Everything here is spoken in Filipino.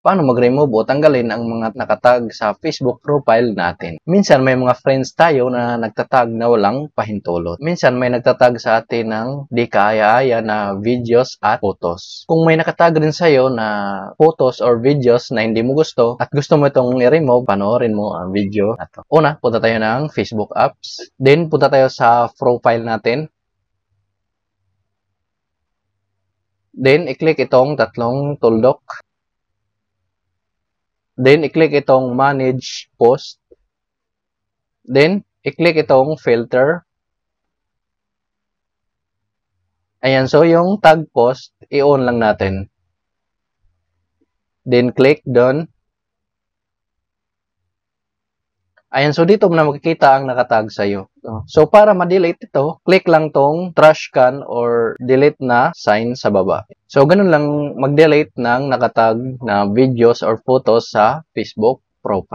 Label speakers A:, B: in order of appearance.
A: paano mag-remove o tanggalin ang mga nakatag sa Facebook profile natin. Minsan may mga friends tayo na nagtatag na walang pahintulot. Minsan may nagtatag sa atin ng di kaaya-aya na videos at photos. Kung may nakatag rin sa'yo na photos or videos na hindi mo gusto at gusto mo itong i-remove, panoorin mo ang video na to. Una, punta tayo ng Facebook apps. Then, punta tayo sa profile natin. Then, i-click itong tatlong tuldok. Then, i-click itong Manage Post. Then, i-click itong Filter. Ayan, so yung tag post, i-on lang natin. Then, click Done. Ayan, so dito mo na makikita ang nakatag sa'yo. So, para ma-delete ito, click lang tong trash can or delete na sign sa baba. So, ganun lang mag-delete ng nakatag na videos or photos sa Facebook profile.